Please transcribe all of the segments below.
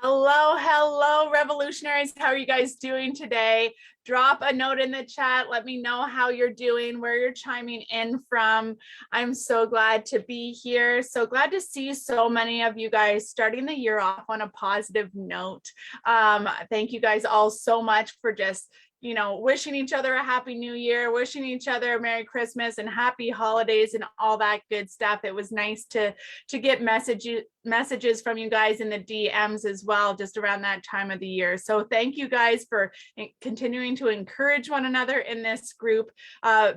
Hello, revolutionaries. How are you guys doing today? Drop a note in the chat. Let me know how you're doing, where you're chiming in from. I'm so glad to be here. So glad to see so many of you guys starting the year off on a positive note. Thank you guys all so much for just wishing each other a happy new year, wishing each other a Merry Christmas and happy holidays and all that good stuff. It was nice to get messages from you guys in the DMs as well, just around that time of the year. So thank you guys for continuing to encourage one another in this group.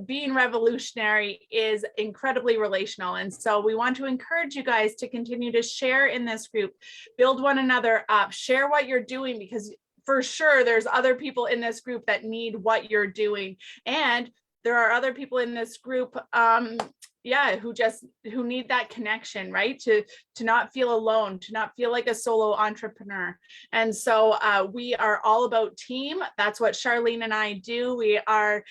Being revolutionary is incredibly relational. And so we want to encourage you guys to continue to share in this group, build one another up, share what you're doing, because for sure there's other people in this group that need what you're doing, and there are other people in this group who need that connection, right, to not feel alone, to not feel like a solo entrepreneur. And so we are all about team. That's what Charlene and I do. We are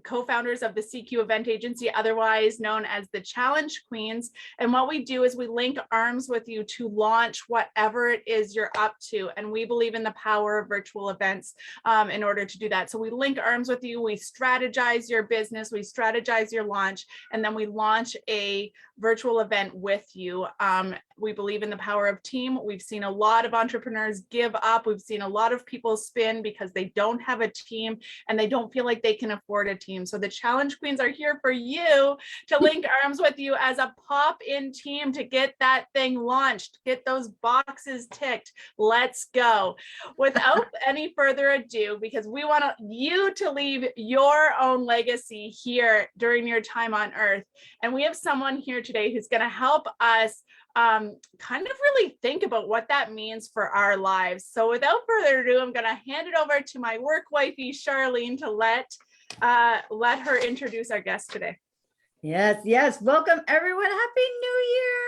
co-founders of the CQ event agency, otherwise known as the Challenge Queens. And what we do is we link arms with you to launch whatever it is you're up to. And we believe in the power of virtual events in order to do that. So we link arms with you, we strategize your business, we strategize your launch, and then we launch a virtual event with you. We believe in the power of team. We've seen a lot of entrepreneurs give up. We've seen a lot of people spin because they don't have a team and they don't feel like they can afford a team. So the Challenge Queens are here for you, to link arms with you as a pop-in team to get that thing launched, get those boxes ticked. Let's go. Without any further ado, because we want you to leave your own legacy here during your time on Earth. And we have someone here today who's going to help us kind of really think about what that means for our lives. So without further ado, I'm going to hand it over to my work wifey, Charlene, to let her introduce our guest today. Yes. Welcome, everyone. Happy New Year.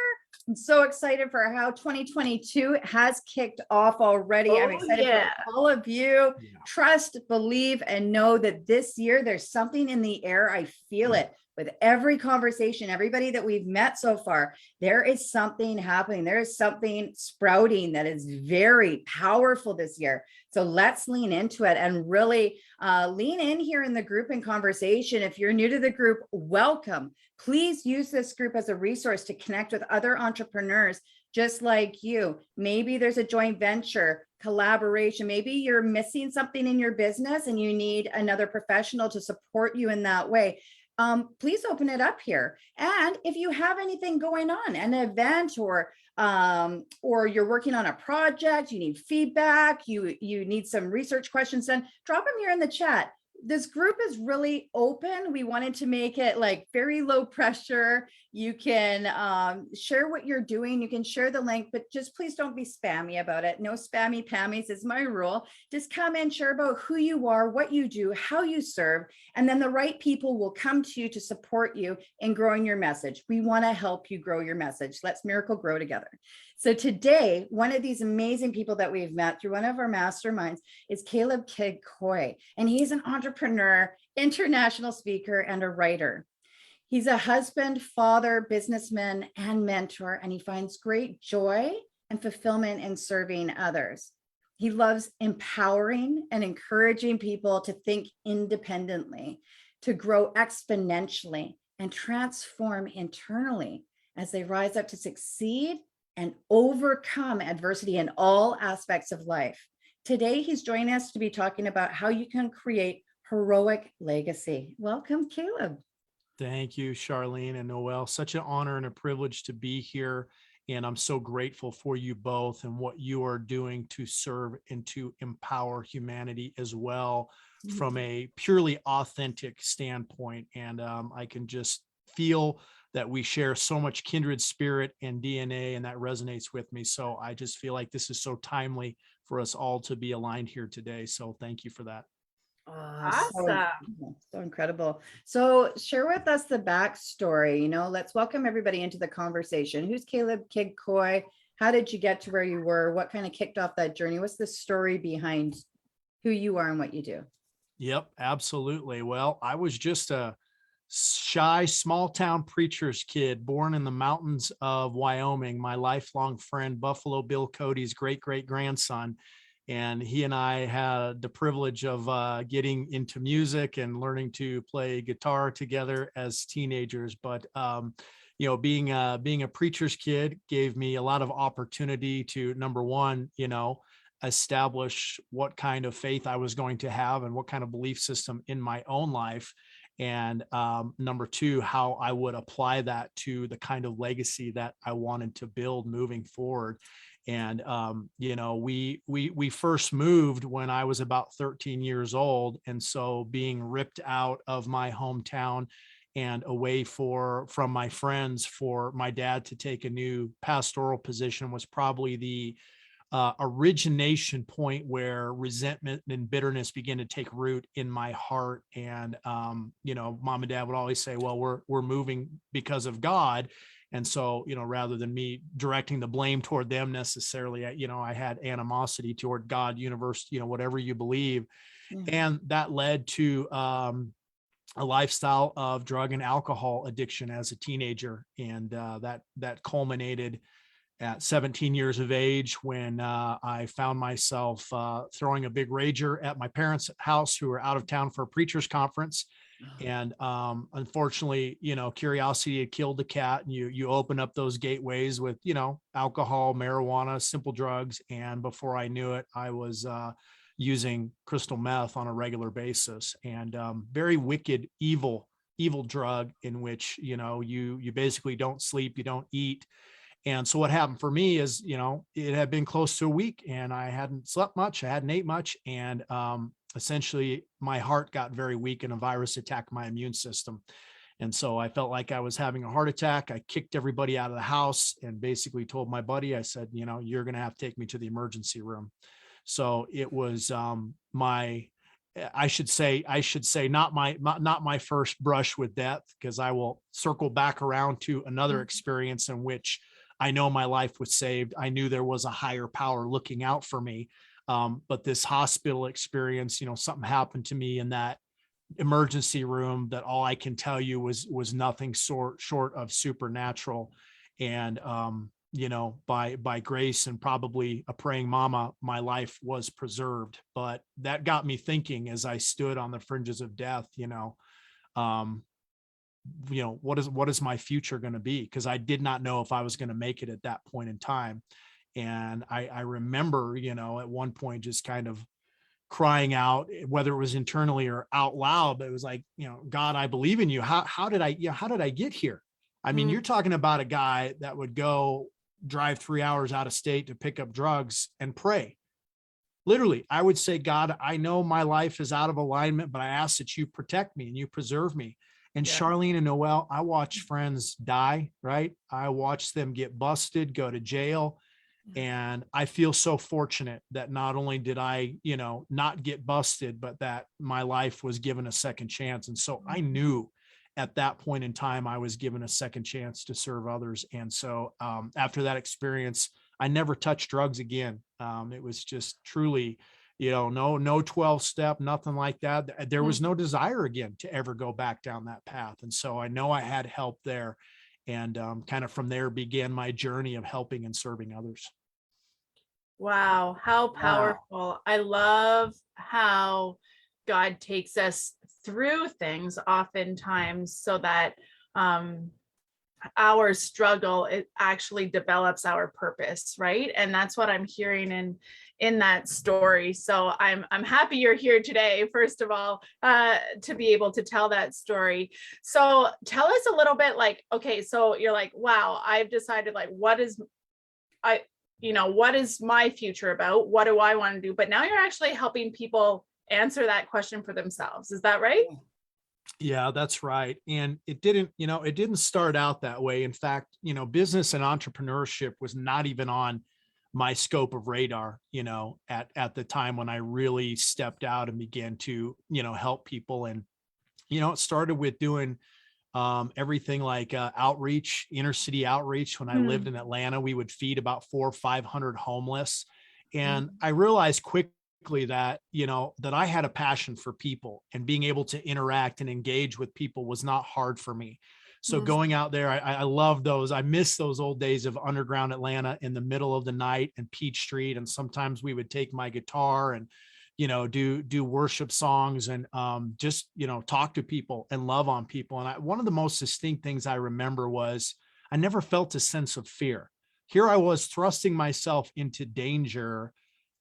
I'm so excited for how 2022 has kicked off already. I'm excited for all of you. Trust, believe, and know that this year there's something in the air. I feel it. With every conversation, everybody that we've met so far, there is something happening. There is something sprouting that is very powerful this year. So let's lean into it and really lean in here in the group and conversation. If you're new to the group, welcome. Please use this group as a resource to connect with other entrepreneurs just like you. Maybe there's a joint venture, collaboration. Maybe you're missing something in your business and you need another professional to support you in that way. Please open it up here. And if you have anything going on, an event or you're working on a project, you need feedback, you need some research questions done, drop them here in the chat. This group is really open. We wanted to make it like very low pressure. You can share what you're doing. You can share the link, but just please don't be spammy about it. No spammy pammies is my rule. Just come in, share about who you are, what you do, how you serve, and then the right people will come to you to support you in growing your message. We want to help you grow your message. Let's miracle grow together. So today, one of these amazing people that we've met through one of our masterminds is Caleb Kid-Coy, and he's an entrepreneur, international speaker, and a writer. He's a husband, father, businessman, and mentor, and he finds great joy and fulfillment in serving others. He loves empowering and encouraging people to think independently, to grow exponentially, and transform internally as they rise up to succeed and overcome adversity in all aspects of life. Today, he's joining us to be talking about how you can create heroic legacy. Welcome, Caleb. Thank you, Charlene and Noelle. Such an honor and a privilege to be here. And I'm so grateful for you both and what you are doing to serve and to empower humanity as well from a purely authentic standpoint. And I can just feel that we share so much kindred spirit and DNA, and that resonates with me. So I just feel like this is so timely for us all to be aligned here today. So thank you for that. Awesome. So incredible. So share with us the backstory. Let's welcome everybody into the conversation. Who's Caleb Kid-Coy? How did you get to where you were? What kind of kicked off that journey? What's the story behind who you are and what you do? Yep, absolutely. Well, I was just a shy, small town preacher's kid born in the mountains of Wyoming, my lifelong friend, Buffalo Bill Cody's great grandson. And he and I had the privilege of getting into music and learning to play guitar together as teenagers. But being a preacher's kid gave me a lot of opportunity to, number one, establish what kind of faith I was going to have and what kind of belief system in my own life. And number two, how I would apply that to the kind of legacy that I wanted to build moving forward. And we first moved when I was about 13 years old, and so being ripped out of my hometown and away from my friends for my dad to take a new pastoral position was probably the origination point where resentment and bitterness began to take root in my heart. And mom and dad would always say, well, we're moving because of God. And so, rather than me directing the blame toward them necessarily, I had animosity toward God, universe, whatever you believe. Mm-hmm. And that led to a lifestyle of drug and alcohol addiction as a teenager. And that culminated at 17 years of age when I found myself throwing a big rager at my parents' house, who were out of town for a preacher's conference. And unfortunately, curiosity had killed the cat, and you open up those gateways with, alcohol, marijuana, simple drugs. And before I knew it, I was using crystal meth on a regular basis, and very wicked, evil drug in which, you basically don't sleep, you don't eat. And so what happened for me is, it had been close to a week and I hadn't slept much, I hadn't ate much. And essentially my heart got very weak and a virus attacked my immune system. And so I felt like I was having a heart attack. I kicked everybody out of the house and basically told my buddy, I said, you're going to have to take me to the emergency room. So it was I should say not my first brush with death, because I will circle back around to another experience in which I know my life was saved. I knew there was a higher power looking out for me. But this hospital experience, something happened to me in that emergency room that all I can tell you was nothing short of supernatural. And, by grace and probably a praying mama, my life was preserved. But that got me thinking as I stood on the fringes of death, what is my future going to be? Because I did not know if I was going to make it at that point in time. And I remember, at one point just kind of crying out, whether it was internally or out loud, but it was like, God, I believe in you. How did I get here? I mean, you're talking about a guy that would go drive 3 hours out of state to pick up drugs and pray. Literally, I would say, God, I know my life is out of alignment, but I ask that you protect me and you preserve me. And yeah. Charlene and Noel, I watched friends die, right? I watched them get busted, go to jail. And I feel so fortunate that not only did I, not get busted, but that my life was given a second chance. And so I knew at that point in time, I was given a second chance to serve others. And so after that experience, I never touched drugs again. It was just truly, no 12 step, nothing like that. There was no desire again to ever go back down that path. And so I know I had help there. And kind of from there began my journey of helping and serving others. Wow, how powerful. Wow. I love how God takes us through things oftentimes so that our struggle, it actually develops our purpose, right? And that's what I'm hearing in that story. So I'm happy you're here today, first of all, to be able to tell that story. So tell us a little bit, like, okay, so you're like, wow, I've decided, like, what is my future about? What do I want to do? But now you're actually helping people answer that question for themselves. Is that right? Yeah, that's right. And it didn't start out that way. In fact, business and entrepreneurship was not even on my scope of radar, at the time when I really stepped out and began to, help people. And, it started with doing everything like outreach, inner city outreach. When I lived in Atlanta, we would feed about 400 or 500 homeless. And I realized quickly that, that I had a passion for people, and being able to interact and engage with people was not hard for me. So going out there, I love those. I miss those old days of underground Atlanta in the middle of the night and Peach Street. And sometimes we would take my guitar and, do worship songs and just, talk to people and love on people. And one of the most distinct things I remember was I never felt a sense of fear. Here I was thrusting myself into danger,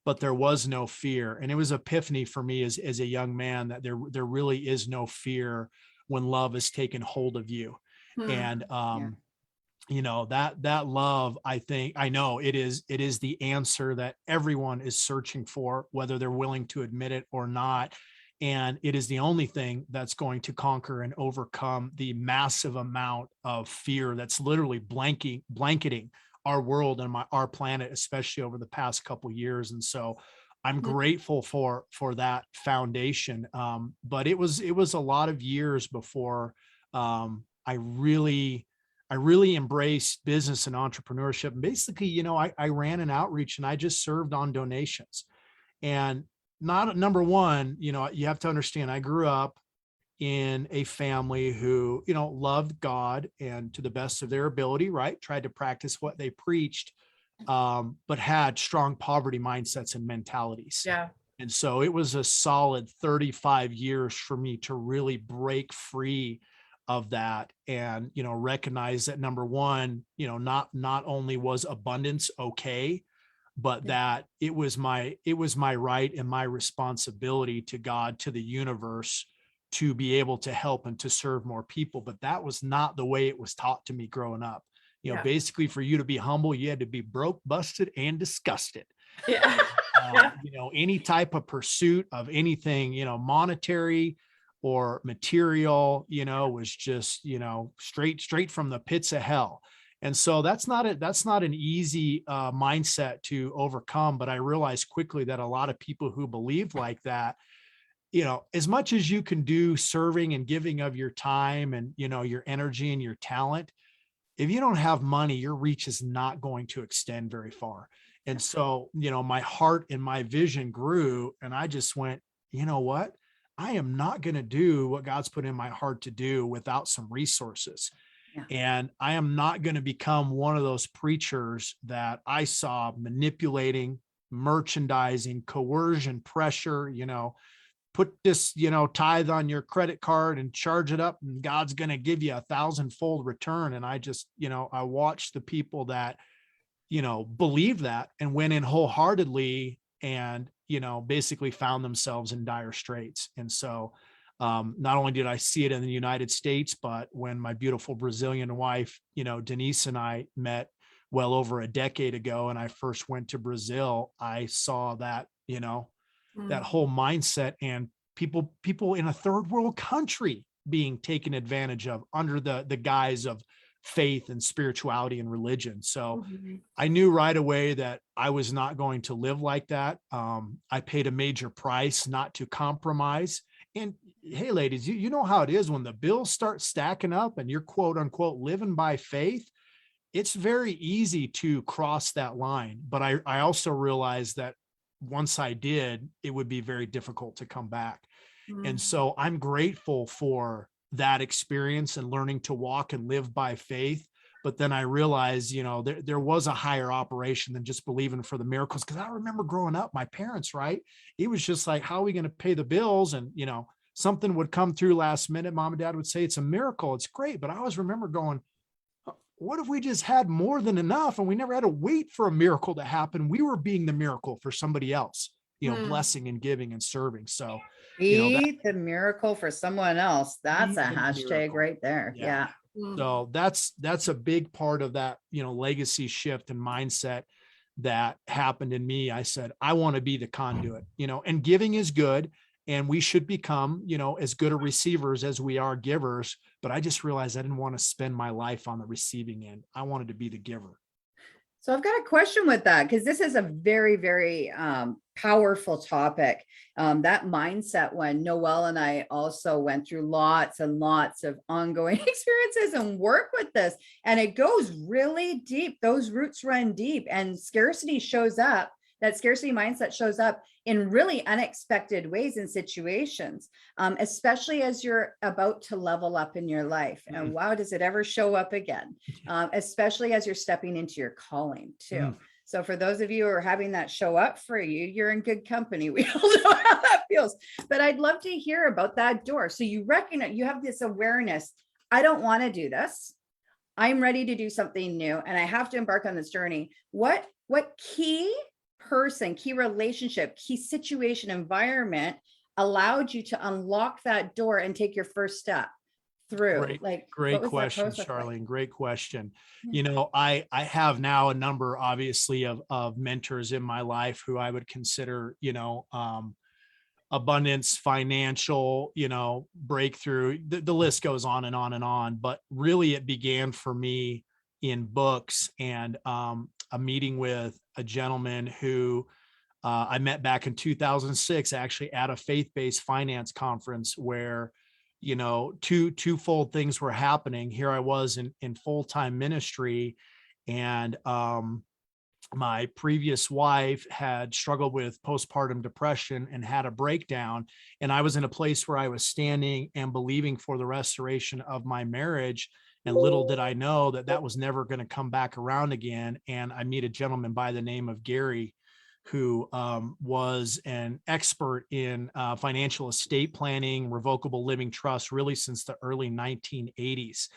but there was no fear. And it was epiphany for me as a young man that there really is no fear when love has taken hold of you. And, that love, I know it is the answer that everyone is searching for, whether they're willing to admit it or not. And it is the only thing that's going to conquer and overcome the massive amount of fear that's literally blanketing our world and our planet, especially over the past couple of years. And so I'm grateful for that foundation. But it was a lot of years before I really embraced business and entrepreneurship. And basically, I ran an outreach and I just served on donations. And not number one, you have to understand, I grew up in a family who, loved God and to the best of their ability, right, tried to practice what they preached, but had strong poverty mindsets and mentalities. Yeah. And so it was a solid 35 years for me to really break free of that and, recognize that number one, not only was abundance okay, but that it was my right and my responsibility to God, to the universe, to be able to help and to serve more people. But that was not the way it was taught to me growing up. Basically for you to be humble, you had to be broke, busted, and disgusted. Yeah. Any type of pursuit of anything, monetary or material, was just, straight from the pits of hell. And so that's not an easy mindset to overcome. But I realized quickly that a lot of people who believe like that, as much as you can do serving and giving of your time and, your energy and your talent, if you don't have money, your reach is not going to extend very far. And so, my heart and my vision grew, and I just went, you know what? I am not going to do what God's put in my heart to do without some resources. Yeah. And I am not going to become one of those preachers that I saw manipulating, merchandising, coercion, pressure, put this, tithe on your credit card and charge it up and God's going to give you 1,000-fold return. And I just, I watched the people that, believe that and went in wholeheartedly and, basically found themselves in dire straits. And so not only did I see it in the United States, but when my beautiful Brazilian wife, Denise and I met well over a decade ago, and I first went to Brazil, I saw that, that whole mindset and people in a third world country being taken advantage of under the guise of faith and spirituality and religion. So I knew right away that I was not going to live like that. I paid a major price not to compromise. And hey, ladies, you know how it is when the bills start stacking up and you're quote unquote living by faith. It's very easy to cross that line. But I also realized that once I did, it would be very difficult to come back. And so I'm grateful for that experience and learning to walk and live by faith. But then I realized, there was a higher operation than just believing for the miracles. Because I remember growing up, my parents, right? It was just like, how are we going to pay the bills? And, something would come through last minute. Mom and dad would say, it's a miracle. It's great. But I always remember going, what if we just had more than enough and we never had to wait for a miracle to happen? We were being the miracle for somebody else, blessing and giving and serving. So the miracle for someone else. That's a hashtag miracle right there. Yeah. So that's a big part of that, legacy shift and mindset that happened in me. I said, I want to be the conduit, and giving is good. And we should become, as good a receivers as we are givers. But I just realized I didn't want to spend my life on the receiving end. I wanted to be the giver. So I've got a question with that, because this is a very, very powerful topic. That mindset, when Noelle and I also went through lots and lots of ongoing experiences and work with this, and it goes really deep. Those roots run deep, and scarcity shows up that scarcity mindset shows up in really unexpected ways and situations, especially as you're about to level up in your life. And wow, does it ever show up again, especially as you're stepping into your calling too. So for those of you who are having that show up for you, you're in good company. We all know how that feels. But I'd love to hear about that door. So you recognize, you have this awareness, I don't want to do this. I'm ready to do something new and I have to embark on this journey. What key person, key relationship, key situation, environment allowed you to unlock that door and take your first step through? Great question, Charlene. Great question. You know, I have now a number, obviously, of mentors in my life who I would consider, you know, abundance, financial, you know, breakthrough. The list goes on and on and on. But really, it began for me in books and a meeting with a gentleman who I met back in 2006, actually at a faith-based finance conference where, you know, twofold things were happening. Here I was in full-time ministry, and my previous wife had struggled with postpartum depression and had a breakdown. And I was in a place where I was standing and believing for the restoration of my marriage. And little did I know that that was never going to come back around again. And I meet a gentleman by the name of Gary, who was an expert in financial estate planning, revocable living trust, really since the early 1980s.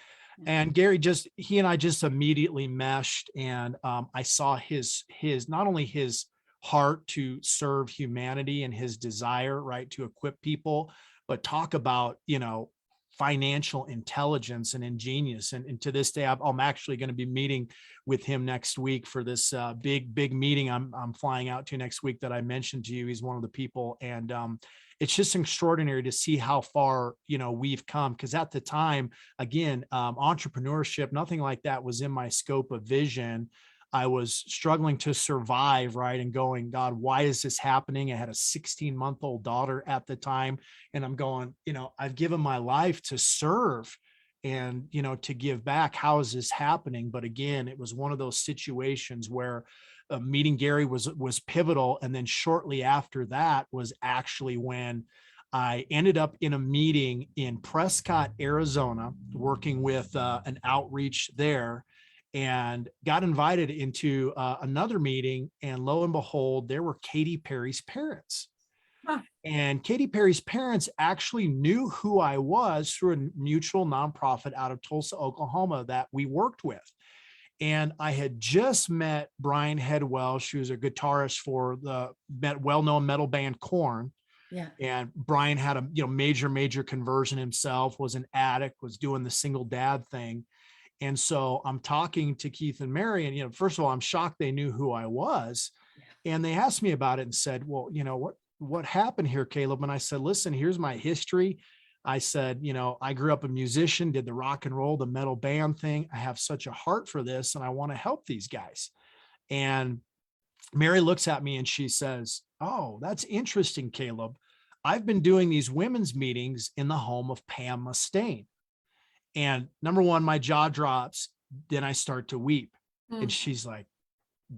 And Gary, he and I just immediately meshed, and I saw his not only his heart to serve humanity and his desire, right, to equip people, but talk about, you know, financial intelligence and ingenious. And to this day, I'm actually going to be meeting with him next week for this big meeting I'm flying out to next week that I mentioned to you. He's one of the people, and it's just extraordinary to see how far, you know, we've come. Because at the time, again, entrepreneurship, nothing like that was in my scope of vision. I was struggling to survive, right? And going, God, why is this happening? I had a 16-month-old daughter at the time. And I'm going, you know, I've given my life to serve and, you know, to give back. How is this happening? But again, it was one of those situations where meeting Gary was pivotal. And then shortly after that was actually when I ended up in a meeting in Prescott, Arizona, working with an outreach there, and got invited into another meeting. And lo and behold, there were Katy Perry's parents. Huh. And Katy Perry's parents actually knew who I was through a mutual nonprofit out of Tulsa, Oklahoma that we worked with. And I had just met Brian Headwelsh, who's a guitarist for the well-known metal band Korn. Yeah. And Brian had a major conversion himself, was an addict, was doing the single dad thing. And so I'm talking to Keith and Mary, and, first of all, I'm shocked they knew who I was. Yeah. And they asked me about it and said, well, what happened here, Caleb? And I said, listen, here's my history. I said, I grew up a musician, did the rock and roll, the metal band thing. I have such a heart for this and I want to help these guys. And Mary looks at me and she says, oh, that's interesting, Caleb. I've been doing these women's meetings in the home of Pam Mustaine. And number one, my jaw drops. Then I start to weep. And she's like,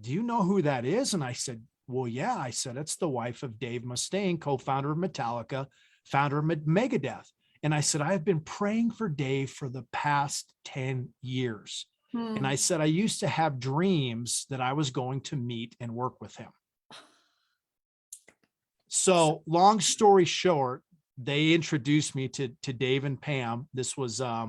do you know who that is? And I said, well, yeah. I said, it's the wife of Dave Mustaine, co-founder of Metallica, founder of Megadeth. And I said, I have been praying for Dave for the past 10 years. And I said, I used to have dreams that I was going to meet and work with him. So long story short, they introduced me to Dave and Pam. This was, I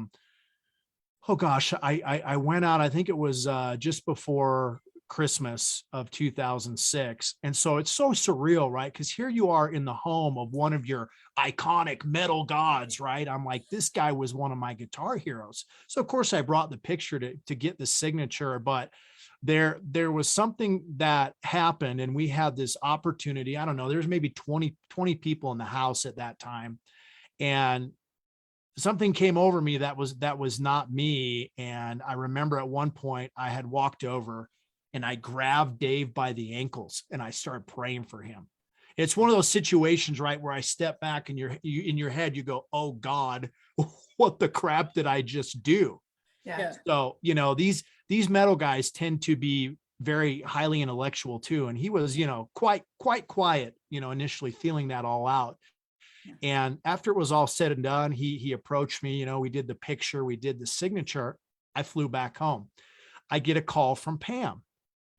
went out, I think it was just before Christmas of 2006. And so it's so surreal, right? Because here you are in the home of one of your iconic metal gods, right? I'm like, this guy was one of my guitar heroes. So of course I brought the picture to get the signature, but there was something that happened and we had this opportunity. I don't know, there's maybe 20 people in the house at that time. And something came over me that was not me. And I remember at one point I had walked over and I grabbed Dave by the ankles and I started praying for him. It's one of those situations, right, where I step back and in your head, you go, oh God, what the crap did I just do? Yeah. So, these metal guys tend to be very highly intellectual too. And he was, quite quiet, initially feeling that all out. And after it was all said and done, he approached me, we did the picture, we did the signature. I flew back home. I get a call from Pam.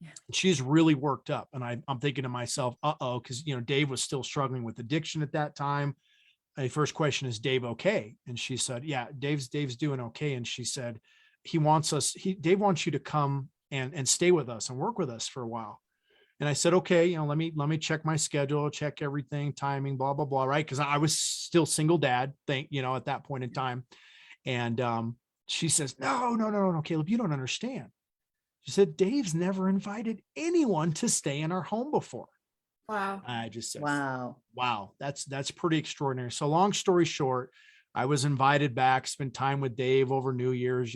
Yeah. She's really worked up. And I'm thinking to myself, because, Dave was still struggling with addiction at that time. My first question is, Dave okay? And she said, yeah, Dave's doing okay. And she said, Dave wants you to come and stay with us and work with us for a while. And I said, okay, let me check my schedule, check everything, timing, blah, blah, blah. Right. Cause I was still single dad, at that point in time. And she says, no, Caleb, you don't understand. She said, Dave's never invited anyone to stay in our home before. Wow. I just said, wow, that's pretty extraordinary. So long story short, I was invited back, spent time with Dave over New Year's,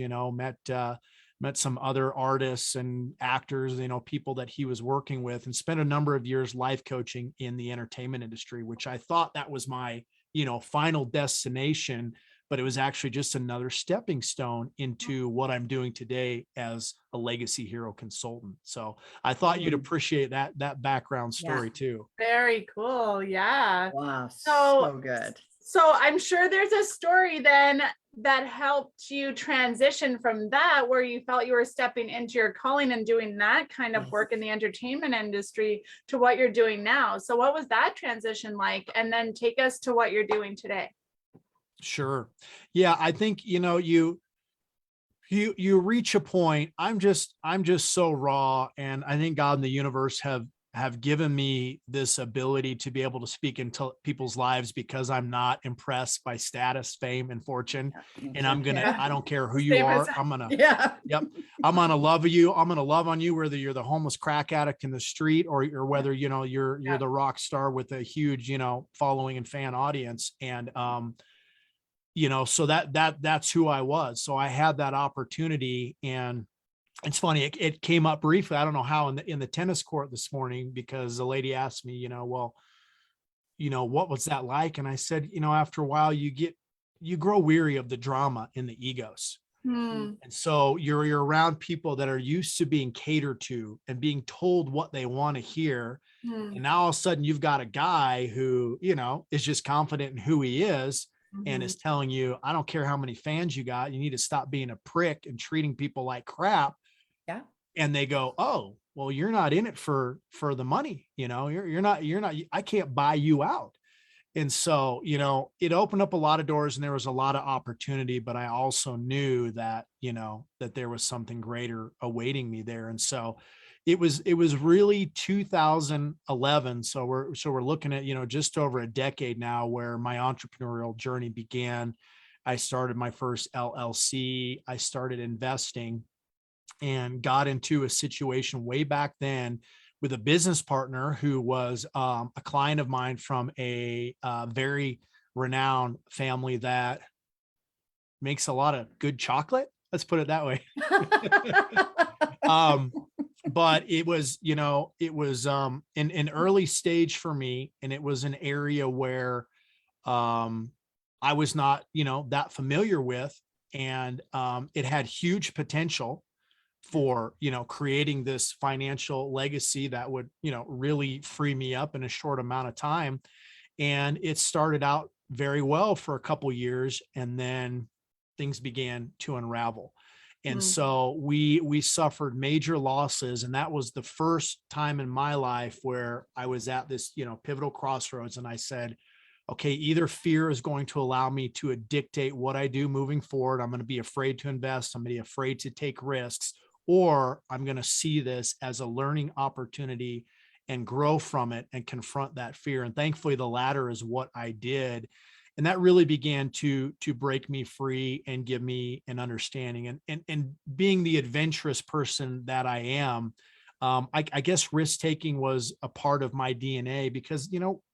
met some other artists and actors, people that he was working with, and spent a number of years life coaching in the entertainment industry, which I thought that was my, final destination, but it was actually just another stepping stone into what I'm doing today as a legacy hero consultant. So I thought you'd appreciate that background story too. Very cool. Yeah. Wow. So good. So I'm sure there's a story then that helped you transition from that, where you felt you were stepping into your calling and doing that kind of work in the entertainment industry, to what you're doing now. So what was that transition like? And then take us to what you're doing today. Sure. Yeah. I think, you reach a point. I'm just so raw. And I think God and the universe have given me this ability to be able to speak into people's lives, because I'm not impressed by status, fame, and fortune. And I don't care who you are. I'm going to love you. I'm going to love on you, whether you're the homeless crack addict in the street or whether, you're the rock star with a huge, following and fan audience. And, so that's who I was. So I had that opportunity, and it's funny. It came up briefly. I don't know how in the tennis court this morning, because the lady asked me, what was that like? And I said, after a while you grow weary of the drama and the egos. And so you're around people that are used to being catered to and being told what they want to hear. And now all of a sudden you've got a guy who, is just confident in who he is. And is telling you, I don't care how many fans you got, you need to stop being a prick and treating people like crap. Yeah. And they go, oh, well, you're not in it for the money. You're not, I can't buy you out. And so, it opened up a lot of doors, and there was a lot of opportunity, but I also knew that, that there was something greater awaiting me there. And so it was really 2011. So we're looking at, just over a decade now, where my entrepreneurial journey began. I started my first LLC. I started investing and got into a situation way back then with a business partner who was a client of mine from a very renowned family that makes a lot of good chocolate. Let's put it that way. But it was, an early stage for me. And it was an area where I was not, that familiar with. And it had huge potential for, creating this financial legacy that would, really free me up in a short amount of time. And it started out very well for a couple years, and then things began to unravel. And so we suffered major losses. And that was the first time in my life where I was at this, pivotal crossroads. And I said, okay, either fear is going to allow me to dictate what I do moving forward. I'm going to be afraid to invest. I'm going to be afraid to take risks, or I'm going to see this as a learning opportunity and grow from it and confront that fear. And thankfully, the latter is what I did. And that really began to break me free and give me an understanding. And being the adventurous person that I am, I guess risk-taking was a part of my DNA, because,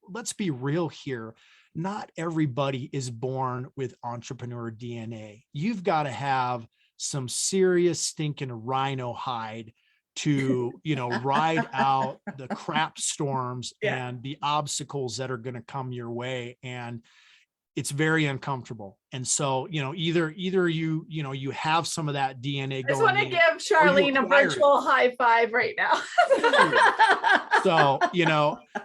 let's be real here. Not everybody is born with entrepreneur DNA. You've got to have some serious stinking rhino hide to, ride out the crap storms and the obstacles that are going to come your way. And it's very uncomfortable. And so, either you have some of that DNA I just going want to in, give Charlene a acquire it. virtual high five right now. So,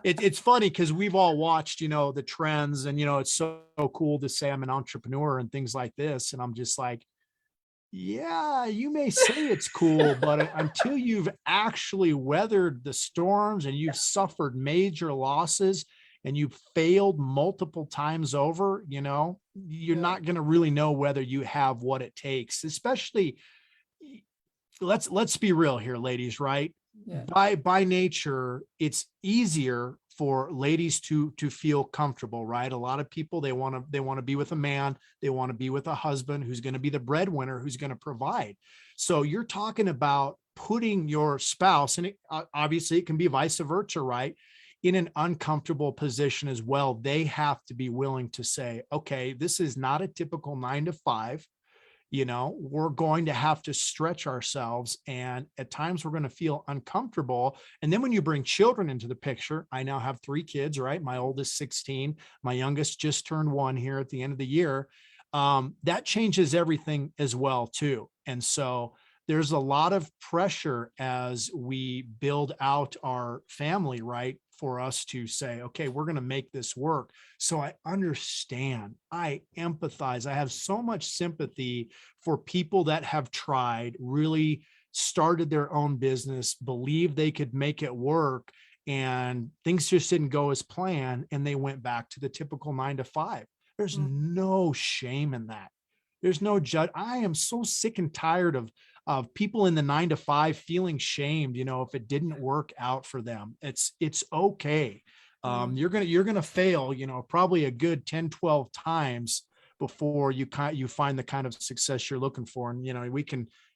it's funny because we've all watched, the trends, and, it's so cool to say I'm an entrepreneur and things like this. And I'm just like, yeah, you may say it's cool, but until you've actually weathered the storms and you've suffered major losses and you've failed multiple times over, you're not going to really know whether you have what it takes. Especially, let's be real here, ladies, right? Yeah. By nature, it's easier for ladies to feel comfortable, right? A lot of people, they want to be with a man, they want to be with a husband who's going to be the breadwinner, who's going to provide. So you're talking about putting your spouse, and obviously it can be vice versa, right, in an uncomfortable position as well. They have to be willing to say, okay, this is not a typical 9 to 5. We're going to have to stretch ourselves, and at times we're going to feel uncomfortable. And then when you bring children into the picture, I now have 3 kids, right? My oldest 16, my youngest just turned 1 here at the end of the year. That changes everything as well too. And so there's a lot of pressure as we build out our family, right? For us to say, okay, we're going to make this work. So I understand, I empathize, I have so much sympathy for people that have tried, really started their own business, believed they could make it work, and things just didn't go as planned, and they went back to the typical 9 to 5. There's no shame in that. There's no judge. I am so sick and tired of people in the 9 to 5 feeling shamed, if it didn't work out for them. It's okay. You're gonna fail, probably a good 10, 12 times before you find the kind of success you're looking for. And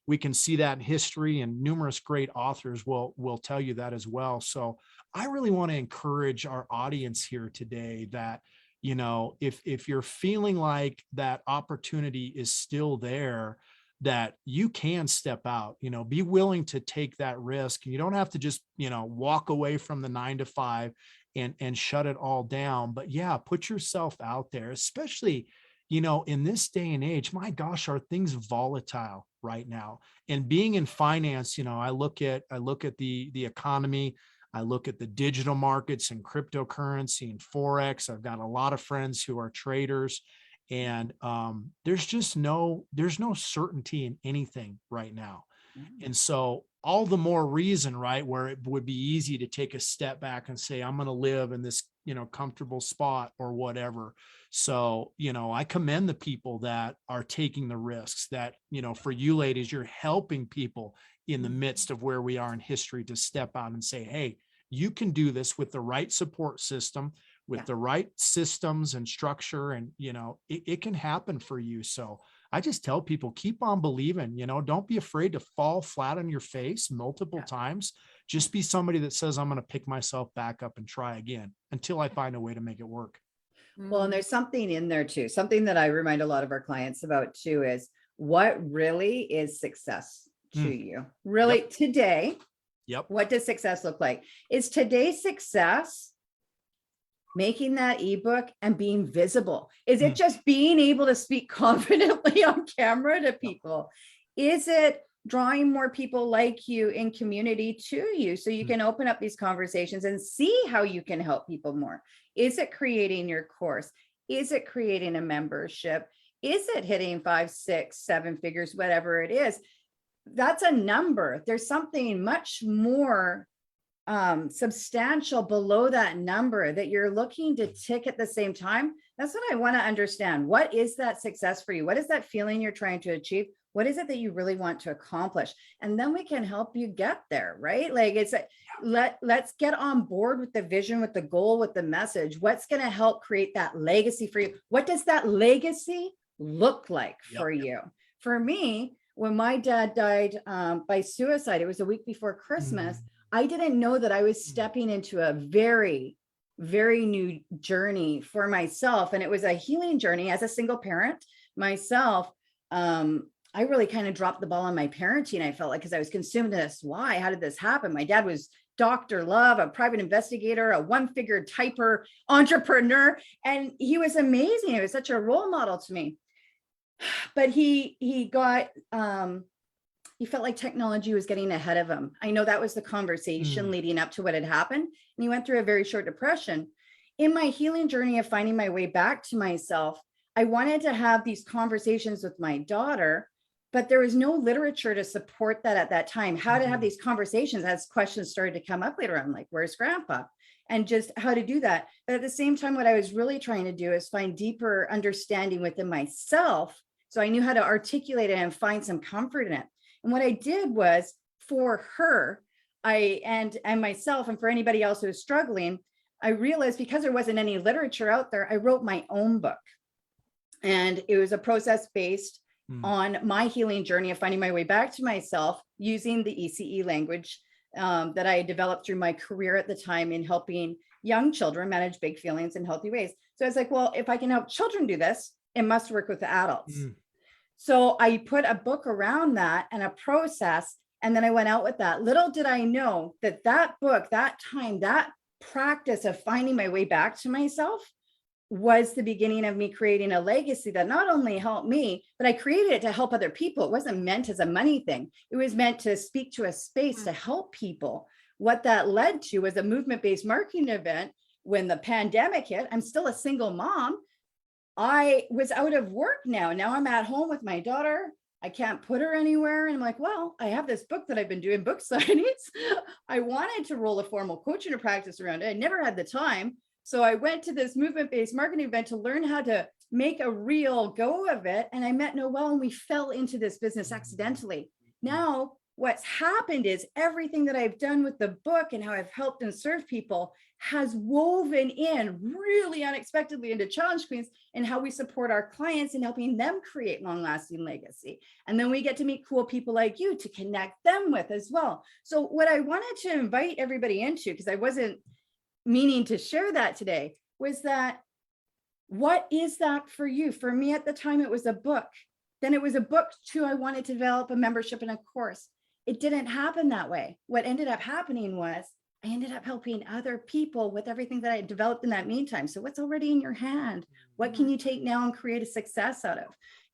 we can see that in history, and numerous great authors will tell you that as well. So I really want to encourage our audience here today that, if you're feeling like that opportunity is still there, that you can step out, be willing to take that risk. You don't have to just, walk away from the 9 to 5 and shut it all down. But yeah, put yourself out there, especially, in this day and age. My gosh, are things volatile right now? And being in finance, I look at the economy. I look at the digital markets and cryptocurrency and Forex. I've got a lot of friends who are traders, and there's no certainty in anything right now. And so all the more reason, right, where it would be easy to take a step back and say, I'm going to live in this, comfortable spot or whatever. So, I commend the people that are taking the risks, that, for you ladies, you're helping people in the midst of where we are in history to step out and say, hey, you can do this with the right support system, with the right systems and structure, and it can happen for you. So I just tell people, keep on believing. Don't be afraid to fall flat on your face multiple times. Just be somebody that says, I'm going to pick myself back up and try again until I find a way to make it work. Well, and there's something in there too, something that I remind a lot of our clients about too, is what really is success to you really today. What does success look like? Is today's success making that ebook and being visible? Is it just being able to speak confidently on camera to people? Is it drawing more people like you in community to you so you can open up these conversations and see how you can help people more? Is it creating your course? Is it creating a membership? Is it hitting 5, 6, 7 figures, whatever it is? That's a number. There's something much more substantial below that number that you're looking to tick at the same time. That's what I want to understand. What is that success for you? What is that feeling you're trying to achieve? What is it that you really want to accomplish? And then we can help you get there, right? Like it's let's get on board with the vision, with the goal, with the message. What's going to help create that legacy for you? What does that legacy look like for you? For me, when my dad died by suicide, it was a week before Christmas. I didn't know that I was stepping into a very, very new journey for myself. And it was a healing journey as a single parent myself. I really kind of dropped the ball on my parenting. I felt like, because I was consumed in this. Why? How did this happen? My dad was Dr. Love, a private investigator, a one-figure typer entrepreneur. And he was amazing. He was such a role model to me. But he got, he felt like technology was getting ahead of him. I know that was the conversation leading up to what had happened. And he went through a very short depression. In my healing journey of finding my way back to myself, I wanted to have these conversations with my daughter, but there was no literature to support that at that time. How to have these conversations as questions started to come up later on, like, where's grandpa? And just how to do that. But at the same time, what I was really trying to do is find deeper understanding within myself. So I knew how to articulate it and find some comfort in it. And what I did was, for her, and myself, and for anybody else who was struggling, I realized because there wasn't any literature out there, I wrote my own book. And it was a process based on my healing journey of finding my way back to myself using the ECE language that I had developed through my career at the time in helping young children manage big feelings in healthy ways. So I was like, well, if I can help children do this, it must work with the adults. So I put a book around that and a process, and then I went out with that. Little did I know that that book, that time, that practice of finding my way back to myself was the beginning of me creating a legacy that not only helped me, but I created it to help other people. It wasn't meant as a money thing. It was meant to speak to a space to help people. What that led to was a movement-based marketing event. When the pandemic hit, I'm still a single mom. I was out of work now. Now I'm at home with my daughter. I can't put her anywhere. And I'm like, well, I have this book that I've been doing book signings. I wanted to roll a formal coaching practice around it. I never had the time. So I went to this movement-based marketing event to learn how to make a real go of it. And I met Noelle and we fell into this business accidentally. Now, what's happened is everything that I've done with the book and how I've helped and served people has woven in really unexpectedly into Challenge Queens and how we support our clients in helping them create long-lasting legacy. And then we get to meet cool people like you to connect them with as well. So what I wanted to invite everybody into, because I wasn't meaning to share that today, was that what is that for you? For me at the time, it was a book. Then it was a book too. I wanted to develop a membership and a course. It didn't happen that way. What ended up happening was I ended up helping other people with everything that I developed in that meantime. So what's already in your hand? What can you take now and create a success out of?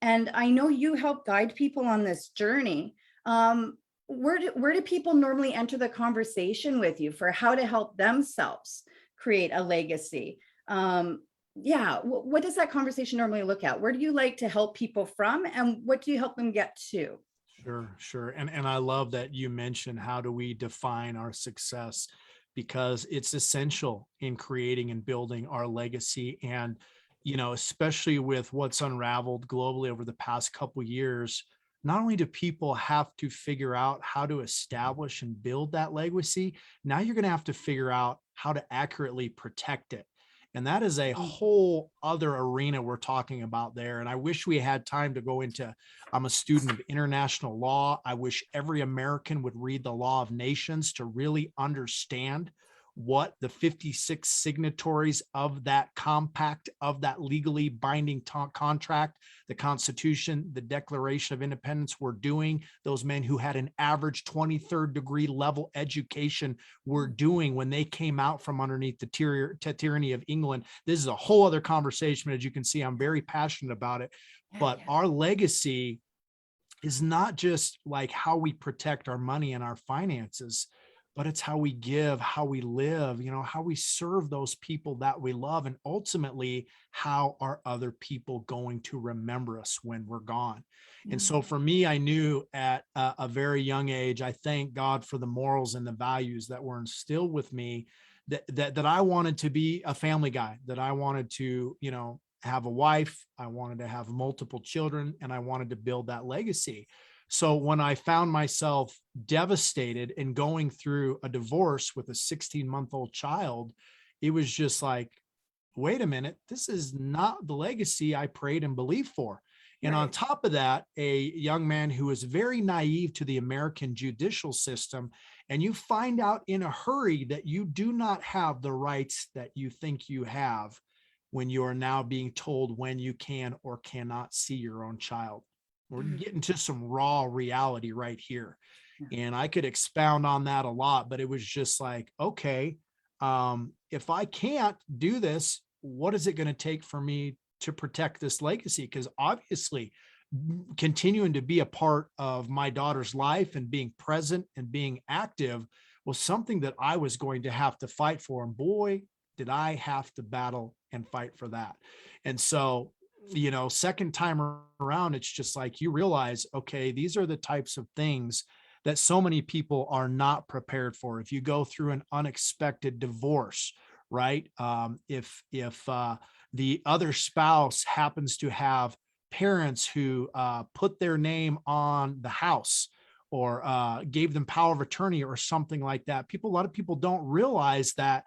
And I know you help guide people on this journey. Where do people normally enter the conversation with you for how to help themselves create a legacy? Yeah, what does that conversation normally look at? Where do you like to help people from, and what do you help them get to? Sure. And I love that you mentioned, how do we define our success? Because it's essential in creating and building our legacy. And, you know, especially with what's unraveled globally over the past couple of years, not only do people have to figure out how to establish and build that legacy, now you're going to have to figure out how to accurately protect it. And that is a whole other arena we're talking about there. And I wish we had time to go into, I'm a student of international law. I wish every American would read the Law of Nations to really understand what the 56 signatories of that compact, of that legally binding contract, the Constitution, the Declaration of Independence were doing. Those men who had an average 23rd degree level education were doing when they came out from underneath the tyranny of England. This is a whole other conversation. As you can see, I'm very passionate about it. But our legacy is not just like how we protect our money and our finances, but it's how we give, how we live, you know, how we serve those people that we love. And ultimately, how are other people going to remember us when we're gone? And so for me, I knew at a very young age, I thank God for the morals and the values that were instilled with me, that I wanted to be a family guy, that I wanted to, you know, have a wife, I wanted to have multiple children, and I wanted to build that legacy. So when I found myself devastated and going through a divorce with a 16-month-old child, it was just like, wait a minute, this is not the legacy I prayed and believed for. And on top of that, a young man who is very naive to the American judicial system, and you find out in a hurry that you do not have the rights that you think you have when you are now being told when you can or cannot see your own child. We're getting to some raw reality right here. And I could expound on that a lot, but it was just like, okay, if I can't do this, what is it going to take for me to protect this legacy? Because obviously, continuing to be a part of my daughter's life and being present and being active was something that I was going to have to fight for. And boy, did I have to battle and fight for that. And so, second time around, it's just like you realize, okay, these are the types of things that so many people are not prepared for. If you go through an unexpected divorce, right? If the other spouse happens to have parents who put their name on the house or gave them power of attorney or something like that, a lot of people don't realize that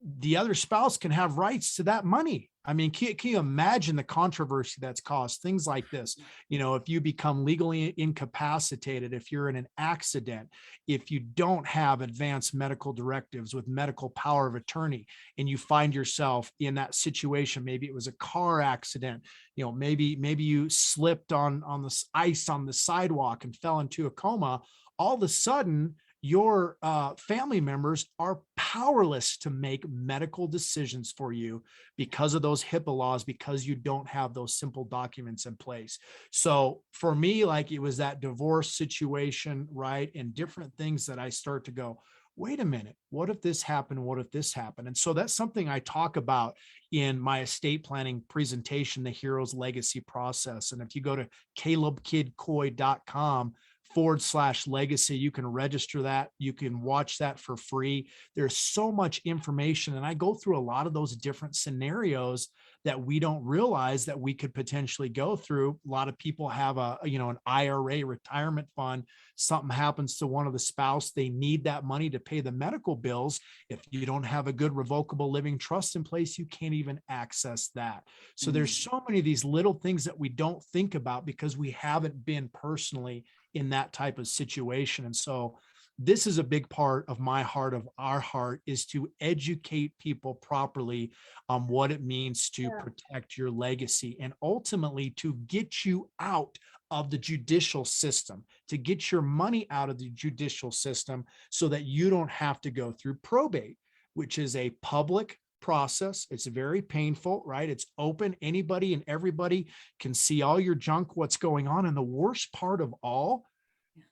the other spouse can have rights to that money. I mean, can you imagine the controversy that's caused? Things like this, if you become legally incapacitated, if you're in an accident, if you don't have advanced medical directives with medical power of attorney, and you find yourself in that situation, maybe it was a car accident, maybe you slipped on the ice on the sidewalk and fell into a coma. All of a sudden, your family members are powerless to make medical decisions for you because of those HIPAA laws, because you don't have those simple documents in place. So for me, like, it was that divorce situation, right? And different things that I start to go, wait a minute, what if this happened? What if this happened? And so that's something I talk about in my estate planning presentation, the Hero's Legacy Process. And if you go to calebkidcoy.com/legacy, you can register that. You can watch that for free. There's so much information. And I go through a lot of those different scenarios that we don't realize that we could potentially go through. A lot of people have an IRA retirement fund. Something happens to one of the spouse, they need that money to pay the medical bills. If you don't have a good revocable living trust in place, you can't even access that. So there's so many of these little things that we don't think about because we haven't been personally in that type of situation. And so this is a big part of my heart, of our heart, is to educate people properly on what it means to protect your legacy and ultimately to get you out of the judicial system, to get your money out of the judicial system so that you don't have to go through probate, which is a public process. It's very painful, right? It's open. Anybody and everybody can see all your junk, what's going on. And the worst part of all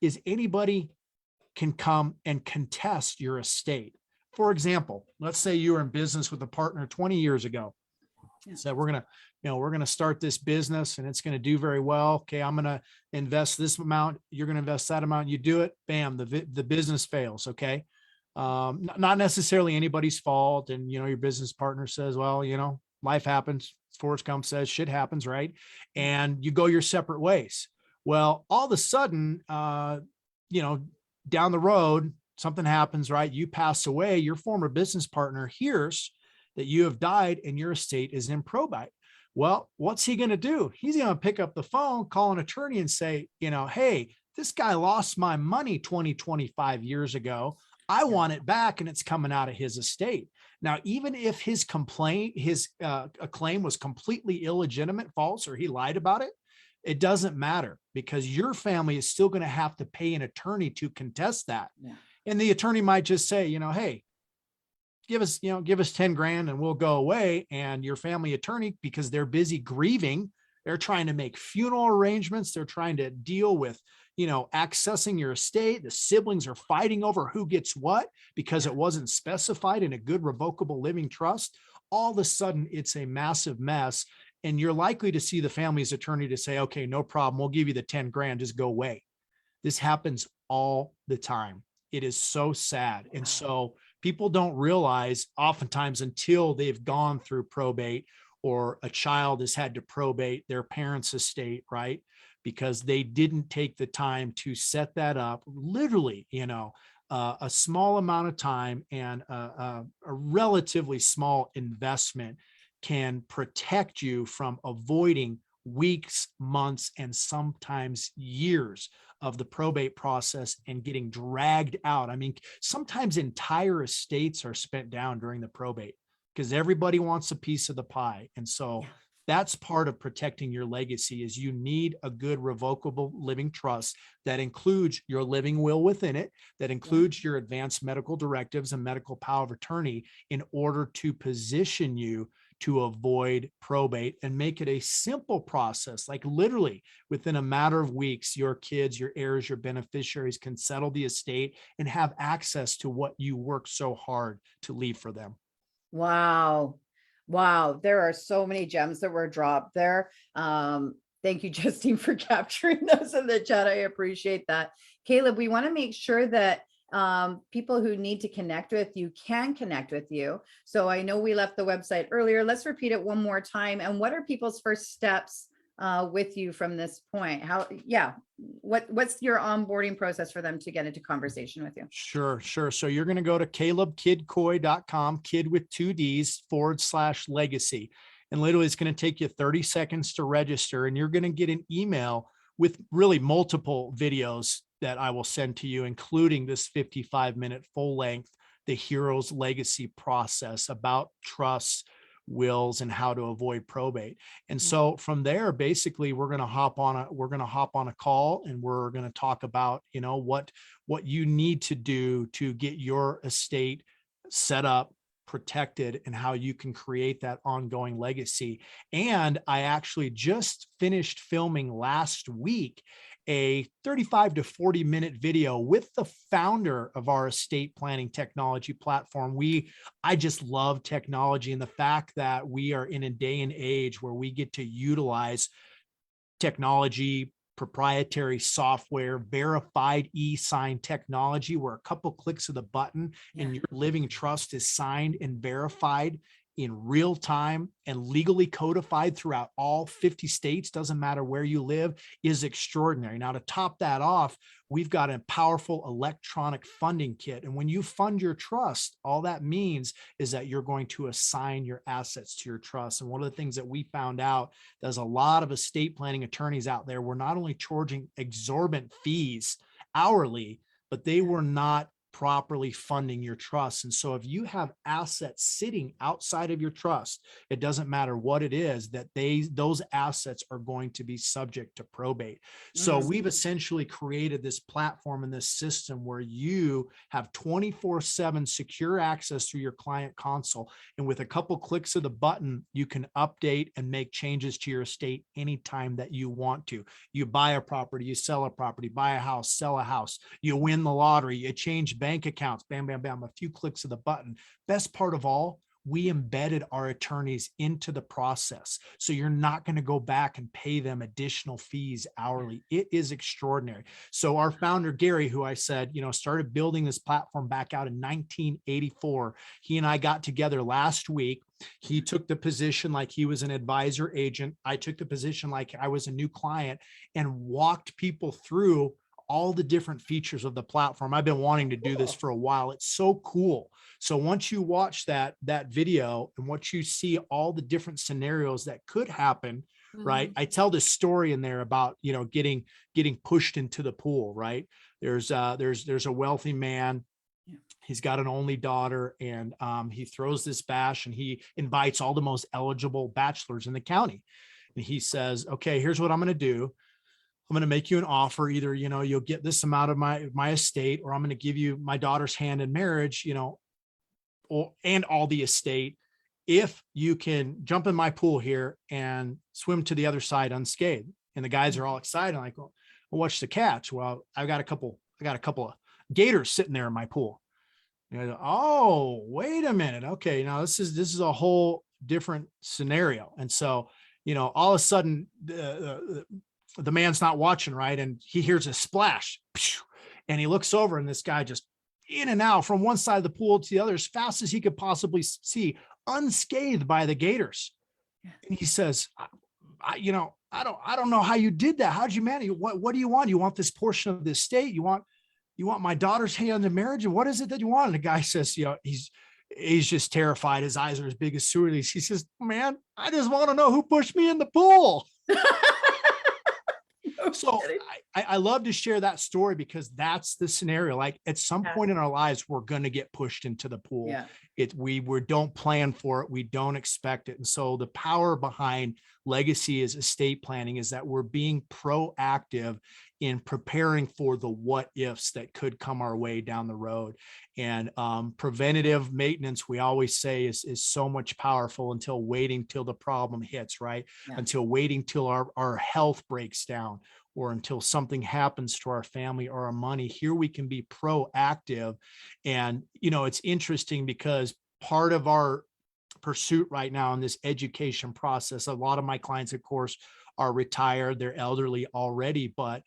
is anybody can come and contest your estate. For example, let's say you were in business with a partner 20 years ago. So we're going to start this business and it's going to do very well. Okay, I'm going to invest this amount. You're going to invest that amount. You do it, bam, the business fails. Okay. Not necessarily anybody's fault. And, your business partner says, well, life happens. Forrest Gump says shit happens, right? And you go your separate ways. Well, all of a sudden, down the road, something happens, right? You pass away, your former business partner hears that you have died and your estate is in probate. Well, what's he going to do? He's going to pick up the phone, call an attorney and say, hey, this guy lost my money 25 years ago. I want it back and it's coming out of his estate. Now, even if his claim was completely illegitimate, false, or he lied about it, it doesn't matter because your family is still going to have to pay an attorney to contest that. Yeah. And the attorney might just say, hey, give us 10 grand and we'll go away. And your family attorney, because they're busy grieving, they're trying to make funeral arrangements. They're trying to deal with, accessing your estate. The siblings are fighting over who gets what because it wasn't specified in a good revocable living trust. All of a sudden, it's a massive mess. And you're likely to see the family's attorney to say, okay, no problem. We'll give you the 10 grand, just go away. This happens all the time. It is so sad. And so people don't realize oftentimes until they've gone through probate or a child has had to probate their parents' estate, right? Because they didn't take the time to set that up, literally, a small amount of time and a relatively small investment can protect you from avoiding weeks, months, and sometimes years of the probate process and getting dragged out. I mean, sometimes entire estates are spent down during the probate because everybody wants a piece of the pie. And so That's part of protecting your legacy. Is you need a good revocable living trust that includes your living will within it, that includes your advanced medical directives and medical power of attorney, in order to position you to avoid probate and make it a simple process. Like literally within a matter of weeks, your kids, your heirs, your beneficiaries can settle the estate and have access to what you worked so hard to leave for them. Wow. Wow. There are so many gems that were dropped there. Thank you, Justine, for capturing those in the chat. I appreciate that. Caleb, we want to make sure that people who need to connect with you can connect with you. So I know we left the website earlier. Let's repeat it one more time. And what are people's first steps with you from this point? What's your onboarding process for them to get into conversation with you? Sure. So you're going to go to calebkidcoy.com, kid with 2 Ds /legacy. And literally it's going to take you 30 seconds to register, and you're going to get an email with really multiple videos that I will send to you, including this 55-minute full length, the hero's legacy process about trusts, wills, and how to avoid probate. And so from there, basically we're going to hop on a call, and we're going to talk about, what you need to do to get your estate set up, protected, and how you can create that ongoing legacy. And I actually just finished filming last week a 35 to 40 minute video with the founder of our estate planning technology platform. I just love technology, and the fact that we are in a day and age where we get to utilize technology, proprietary software, verified e-sign technology, where a couple clicks of the button and your living trust is signed and verified in real time and legally codified throughout all 50 states, doesn't matter where you live, is extraordinary. Now, to top that off, we've got a powerful electronic funding kit. And when you fund your trust, all that means is that you're going to assign your assets to your trust. And one of the things that we found out, there's a lot of estate planning attorneys out there were not only charging exorbitant fees hourly, but they were not properly funding your trust. And so if you have assets sitting outside of your trust, it doesn't matter what it is, that those assets are going to be subject to probate. So we've essentially created this platform and this system where you have 24/7 secure access through your client console. And with a couple clicks of the button, you can update and make changes to your estate anytime that you want to. You buy a property, you sell a property, buy a house, sell a house, you win the lottery, you change bank accounts, bam, bam, bam, a few clicks of the button. Best part of all, we embedded our attorneys into the process. So you're not going to go back and pay them additional fees hourly. It is extraordinary. So our founder, Gary, who I said, started building this platform back out in 1984. He and I got together last week. He took the position like he was an advisor agent. I took the position like I was a new client, and walked people through all the different features of the platform. I've been wanting to do this for a while. It's so cool. So once you watch that video, and once you see all the different scenarios that could happen, right? I tell this story in there about, getting pushed into the pool, right? There's a wealthy man. He's got an only daughter, and he throws this bash, and he invites all the most eligible bachelors in the county. And he says, okay, here's what I'm going to do. I'm going to make you an offer. Either, you'll get this amount of my estate, or I'm going to give you my daughter's hand in marriage, and all the estate, if you can jump in my pool here and swim to the other side unscathed. And the guys are all excited. I'm like, well, what's the catch? Well, I got a couple of gators sitting there in my pool. Oh, wait a minute. Okay. Now this is a whole different scenario. And so, all of a sudden the man's not watching, right? And he hears a splash, and he looks over, and this guy just in and out from one side of the pool to the other as fast as he could possibly see, unscathed by the gators. And he says, I don't know how you did that. How'd you manage? What do you want? You want this portion of the estate? You want my daughter's hand in marriage? And what is it that you want? And the guy says, he's just terrified. His eyes are as big as sewer leaks. He says, man, I just want to know who pushed me in the pool. So I love to share that story, because that's the scenario. Like at some point in our lives, we're going to get pushed into the pool. We don't plan for it. We don't expect it. And so the power behind legacy is estate planning, is that we're being proactive in preparing for the what ifs that could come our way down the road. And preventative maintenance, we always say, is so much powerful until waiting till the problem hits, right? Yeah. Until waiting till our health breaks down, or until something happens to our family or our money. Here we can be proactive. And, you know, it's interesting because part of our pursuit right now in this education process, a lot of my clients, of course, are retired, they're elderly already, but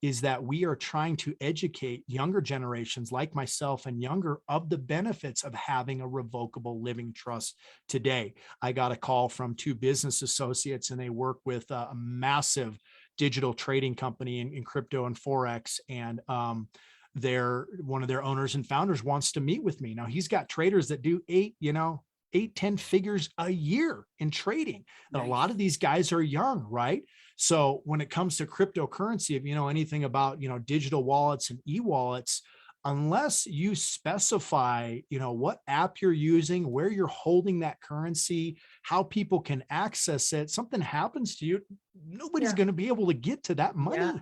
is that we are trying to educate younger generations like myself and younger of the benefits of having a revocable living trust today. I got a call from two business associates, and they work with a massive digital trading company in crypto and Forex. And one of their owners and founders wants to meet with me. Now he's got traders that do 10 figures a year in trading. And a lot of these guys are young, right? So when it comes to cryptocurrency, if you know anything about, digital wallets and e-wallets, unless you specify, what app you're using, where you're holding that currency, how people can access it, something happens to you, nobody's going to be able to get to that money. Yeah,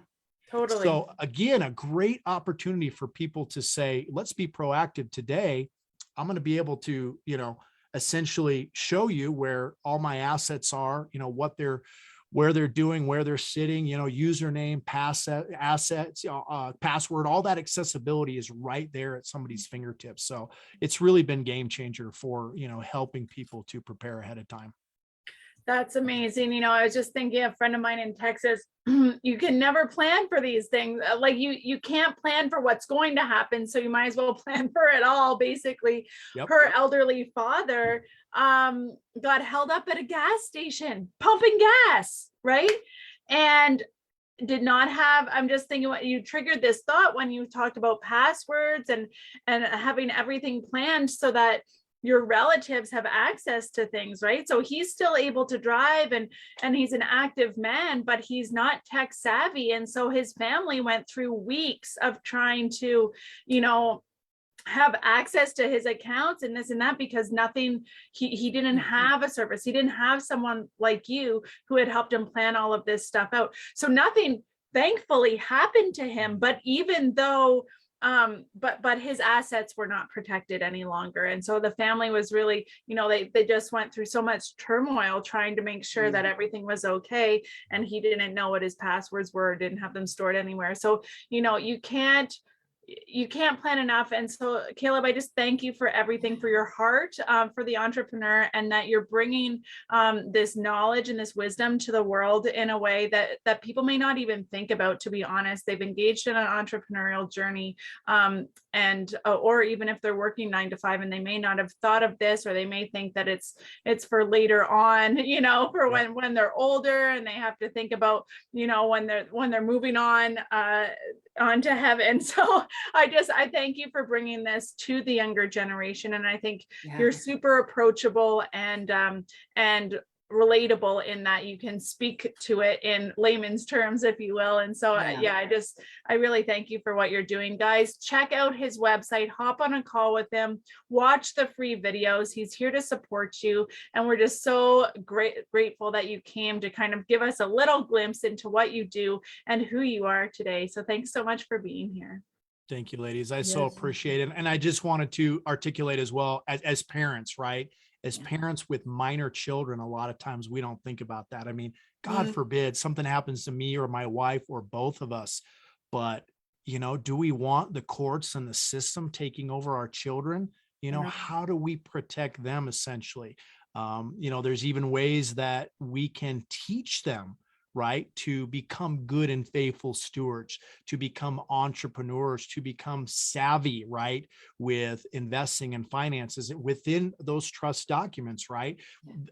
totally. So again, a great opportunity for people to say, let's be proactive today. I'm going to be able to, essentially show you where all my assets are, where they're doing, where they're sitting, username, assets, password, all that accessibility is right there at somebody's fingertips. So it's really been game changer for, helping people to prepare ahead of time. That's amazing. I was just thinking, a friend of mine in Texas, you can never plan for these things. Like you can't plan for what's going to happen. So you might as well plan for it all. Basically, Yep. Her elderly father got held up at a gas station pumping gas, right? And did not have, I'm just thinking, what you triggered this thought when you talked about passwords and having everything planned so that your relatives have access to things, right? So he's still able to drive and he's an active man, but he's not tech savvy. And so his family went through weeks of trying to, have access to his accounts and this and that, because he didn't have a service. He didn't have someone like you who had helped him plan all of this stuff out. So nothing thankfully happened to him, but even though but his assets were not protected any longer. And so the family was really, they just went through so much turmoil trying to make sure that everything was okay. And he didn't know what his passwords were, didn't have them stored anywhere. So, you can't plan enough. And so Caleb, I just thank you for everything, for your heart, for the entrepreneur, and that you're bringing this knowledge and this wisdom to the world in a way that people may not even think about. To be honest, they've engaged in an entrepreneurial journey, or even if they're working 9 to 5 and they may not have thought of this, or they may think that it's for later on, for when they're older and they have to think about, when they're moving on to heaven. So I thank you for bringing this to the younger generation. And I think you're super approachable and relatable in that you can speak to it in layman's terms, if you will. And so, I really thank you for what you're doing. Guys, check out his website, hop on a call with him, watch the free videos. He's here to support you. And we're just so grateful that you came to kind of give us a little glimpse into what you do and who you are today. So thanks so much for being here. Thank you, ladies. I so appreciate it. And I just wanted to articulate as well, as parents, right? As parents with minor children, a lot of times we don't think about that. I mean, God forbid something happens to me or my wife or both of us, but do we want the courts and the system taking over our children? How do we protect them essentially? There's even ways that we can teach them, right, to become good and faithful stewards, to become entrepreneurs, to become savvy, right, with investing and finances within those trust documents, right?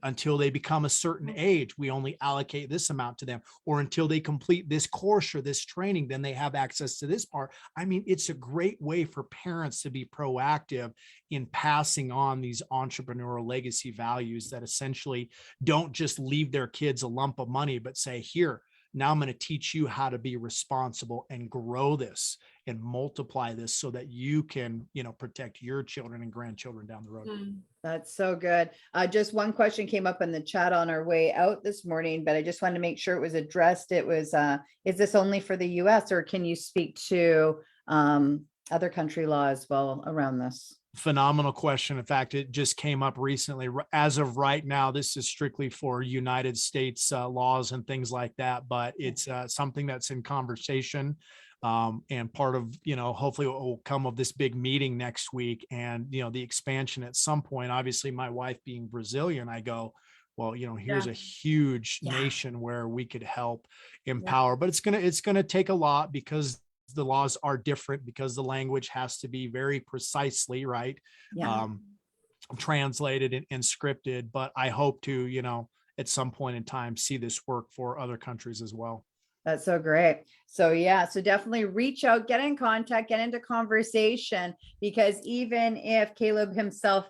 Until they become a certain age, we only allocate this amount to them, or until they complete this course or this training, then they have access to this part. I mean, it's a great way for parents to be proactive in passing on these entrepreneurial legacy values that essentially don't just leave their kids a lump of money, but say, here, Now I'm going to teach you how to be responsible and grow this and multiply this so that you can, protect your children and grandchildren down the road. That's so good. Just one question came up in the chat on our way out this morning, but I just wanted to make sure it was addressed. It was, is this only for the US, or can you speak to other country law as well around this? Phenomenal question. In fact, it just came up recently. As of right now, this is strictly for United States laws and things like that, but it's something that's in conversation. And part of, hopefully what will come of this big meeting next week, and, the expansion at some point. Obviously, my wife being Brazilian, I go, well, here's a huge nation where we could help empower, but it's going to take a lot, because the laws are different, because the language has to be very precisely translated and scripted. But I hope to, at some point in time, see this work for other countries as well. That's so great. So so definitely reach out, get in contact, get into conversation, because even if Caleb himself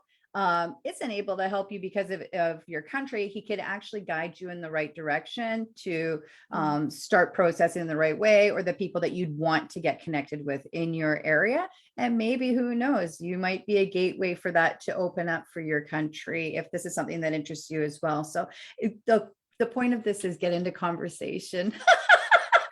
isn't able to help you because of your country, he could actually guide you in the right direction to start processing in the right way, or the people that you'd want to get connected with in your area. And maybe, who knows, you might be a gateway for that to open up for your country, if this is something that interests you as well. So the point of this is get into conversation.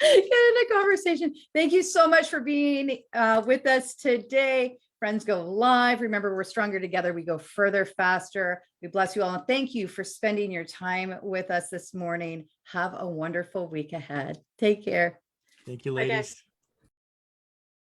Get into conversation. Thank you so much for being with us today. Friends Go Live. Remember, we're stronger together. We go further, faster. We bless you all. And thank you for spending your time with us this morning. Have a wonderful week ahead. Take care. Thank you, ladies.